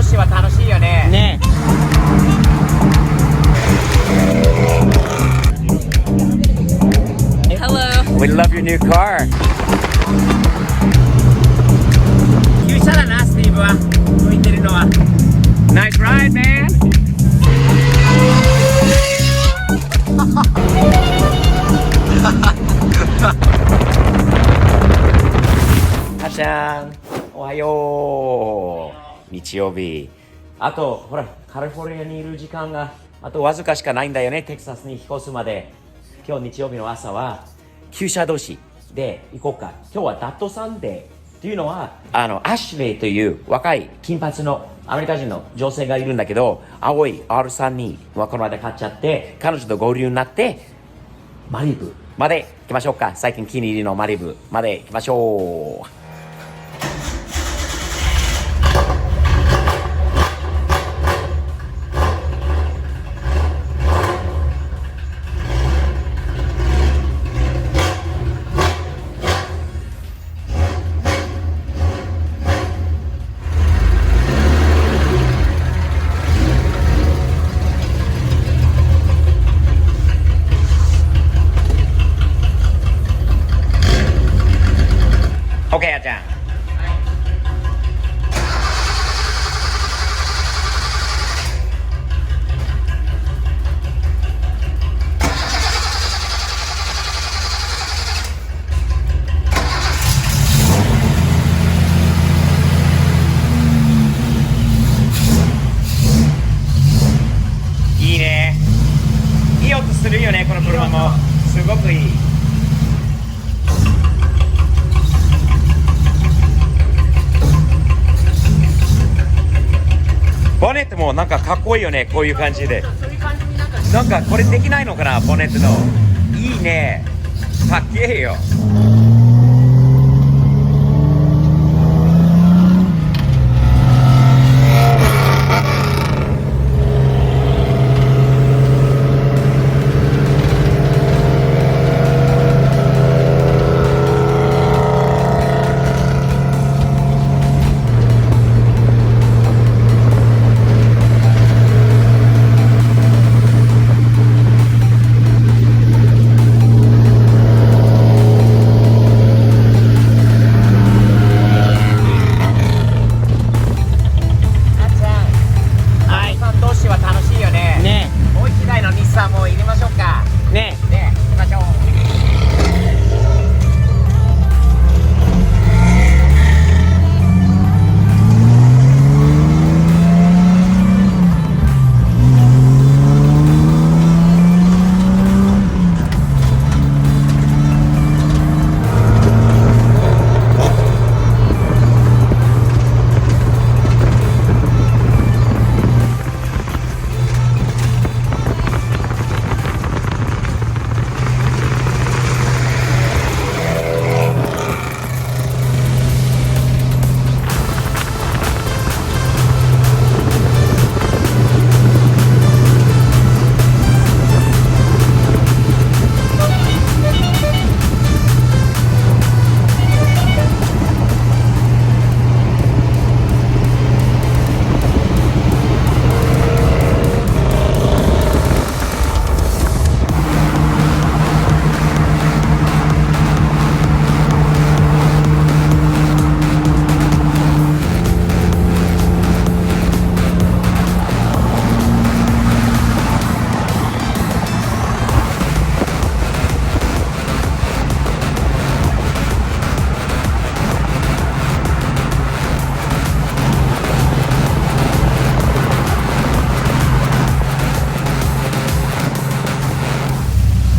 士は楽しいよね。ね。Hello. We love your new car. 旧車だな、スティーブは。向いてるのは。Nice ride, man. あちゃん、おはよう。日曜日。あと、ほら、カリフォルニアにいる時間があとわずかしかないんだよね、テキサスに引っ越すまで。今日日曜日の朝は、旧車同士で行こうか。今日はダットサンデーというのは、アシュレイという若い金髪のアメリカ人の女性がいるんだけど、青い R32 はこの間買っちゃって、彼女と合流になって、マリブまで行きましょうか。最近気に入りのマリブまで行きましょう。OK あちゃん。いいね。いい音するよね、この車も。すごくいい。ボネットもなんかかっこいいよね、こういう感じで。なんかこれできないのかな、ボネットの。いいね。かっけえよ。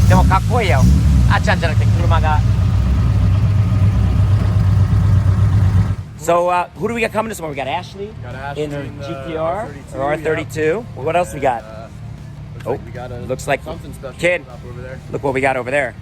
でもかっこいいよ。あっちゃんじゃなくて車が。So, who do we got coming this morning? We got Ashley, in her GTR or R32. What else we got? Looks like kid. Look what we got over there.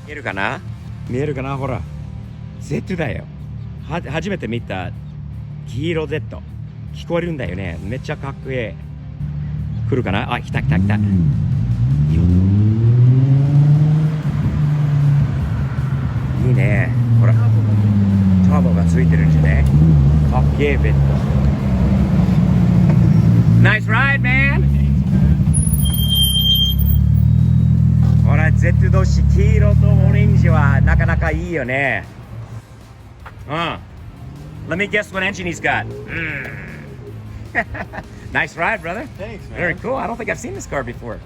見えるかな？見えるかな？ほら。Z だよ。初めて見た黄色 Z。聞こえるんだよね。めっちゃかっこいい。来るかな？あ、来た来た来た。いいね。ほら。ターボがついてるんじゃね？かっけえベッド。Nice ride, man! ほら、Z 同士、黄色とオレンジはなかなかいいよね。Let me guess what engine he's got. Nice ride, brother. Thanks, man. Very cool. I don't think I've seen this car before.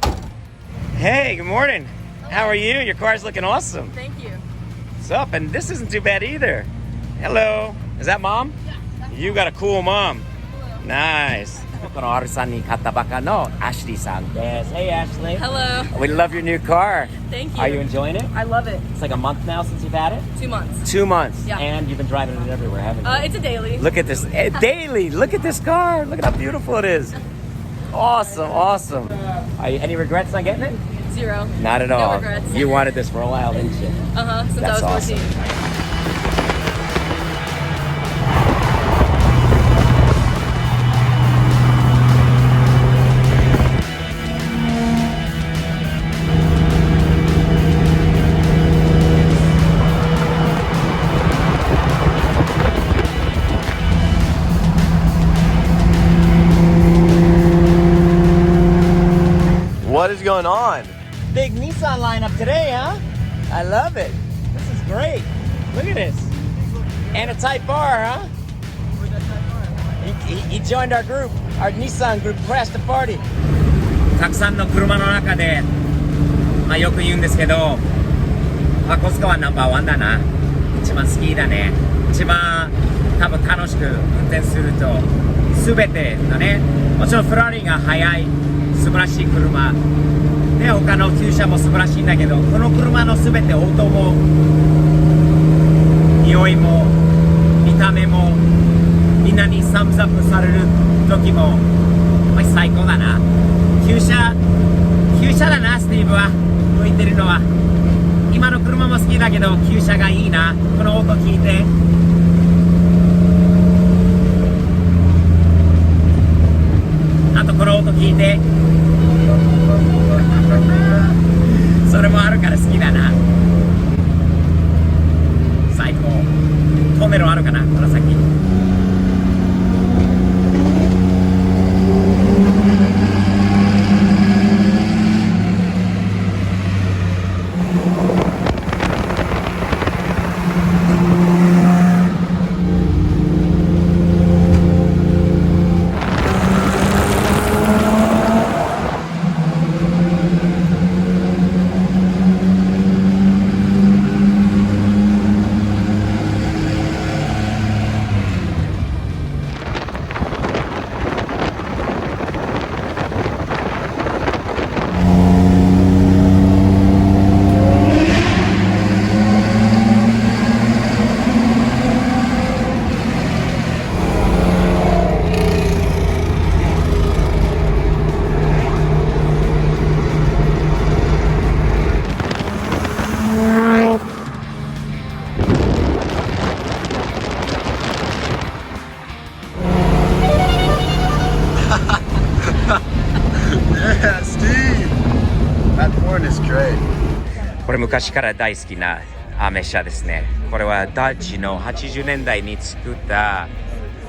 Hey, good morning. How are you? Your car's looking awesome. Thank you. What's up? And this isn't too bad either. Hello. Is that mom? You got a cool mom. Nice. この R さんに買ったばかの Ashley さんです。Hey, Ashley. Hello. We love your new car. Thank you. Are you enjoying it? I love it. It's like a month now since you've had it? 2 months. 2 months. Yeah. And you've been driving it everywhere, haven't you? It's a daily. Look at this. Daily. Look at this car. Look at how beautiful it is. Awesome. Awesome. Any regrets on getting it? 0. Not at No all. regrets. You wanted this for a while, didn't you? Since That's I was 14. awesome. What is going on? Big Nissan lineup today, huh? I love it. This is great. Look at this. And a Type R, huh? He joined our group. Our Nissan group crashed the party. たくさんの車の中で、よく言うんですけど、コスカはナンバーワンだな。一番好きだね。一番多分楽しく運転すると、すべてのね、もちろんフェラーリが速い、素晴らしい車。で、他の旧車も素晴らしいんだけど、この車のすべて音も、匂いも、見た目も、みんなにサムズアップされる時も、最高だな。旧車だな、スティーブは。向いてるのは。今の車も好きだけど、旧車がいいな。この音聞いて。あとこの音聞いて。それもあるから好きだな。最高。トンネルあるかな、この先。Yeah, Steve. That horn is great. これ昔から大好きなアメ車ですね。これはダッチの80年代に作った、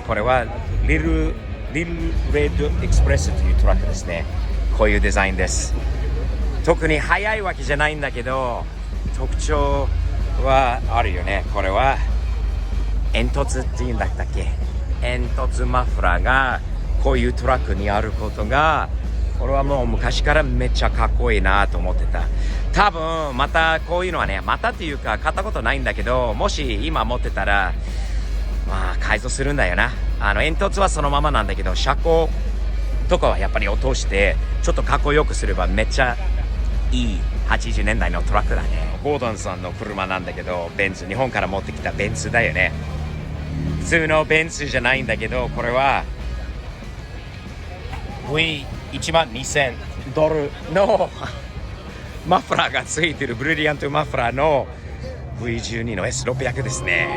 これはリルレッドエクスプレスというトラックですね。こういうデザインです。特に速いわけじゃないんだけど、特徴はあるよね。これは煙突っていうんだったっけ？煙突マフラーがこういうトラックにあることが、これはもう昔からめっちゃかっこいいなと思ってた。多分またこういうのはね、またっていうか買ったことないんだけど、もし今持ってたら改造するんだよな。煙突はそのままなんだけど、車高とかはやっぱり落としてちょっとかっこよくすればめっちゃいい80年代のトラックだね。ゴードンさんの車なんだけど、ベンツ、日本から持ってきたベンツだよね。普通のベンツじゃないんだけど、これは V12000 ドルのマフラーがついてるブリリアントマフラーの V12 の S600 ですね。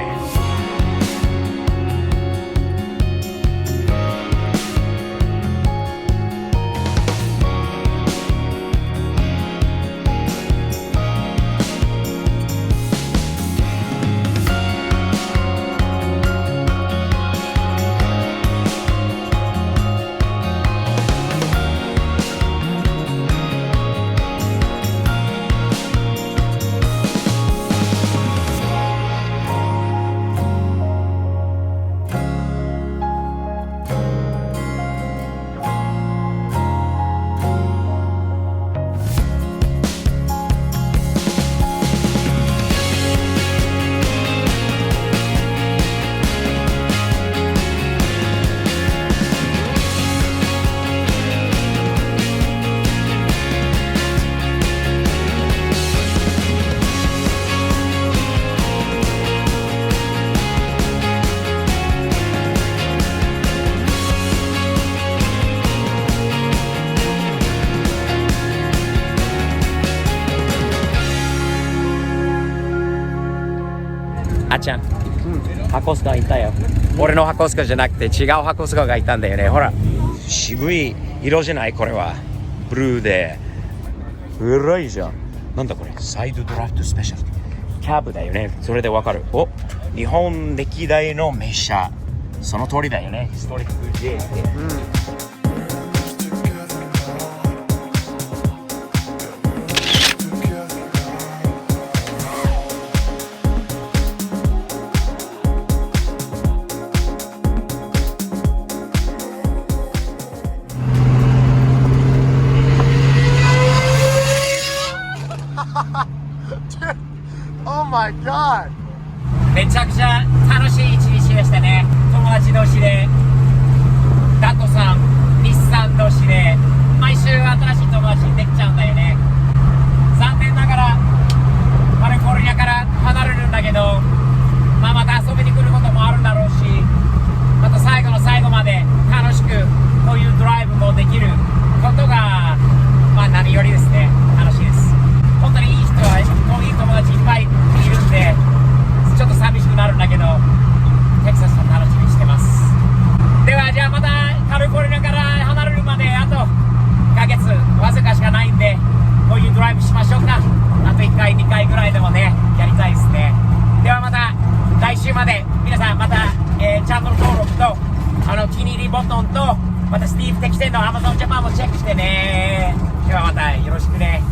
あっちゃん、箱スカいたよ。俺の箱スカじゃなくて違う箱スカがいたんだよね。ほら、渋い色じゃない？これはブルーで黒いじゃん。なんだこれ、サイドドラフトスペシャルキャブだよね。それでわかる。お、日本歴代の名車、その通りだよね。ヒストリック J って、Oh my god! めちゃくちゃ楽しい一日でしたね。友達同士で、ダトさん、日産同士で、毎週新しい友達できちゃうんだよね。残念ながら、カリフォルニアから離れるんだけど、また遊びに来ることもあるんだろうし、また最後の最後まで楽しくこういうドライブもできることが、何よりですね、楽しいです。本当にいい人は、こういう友達いっぱいいるんで、ちょっと寂しくなるんだけど、テキサスを楽しみにしてます。では、じゃあまたカリフォルニアから離れるまであと1ヶ月わずかしかないんで、こういうドライブしましょうか。あと1回2回ぐらいでもね、やりたいですね。ではまた来週まで皆さんまた、チャンネル登録と気に入りボタンと、またスティーブ適正の Amazon ジャパンもチェックしてね。ではまたよろしくね。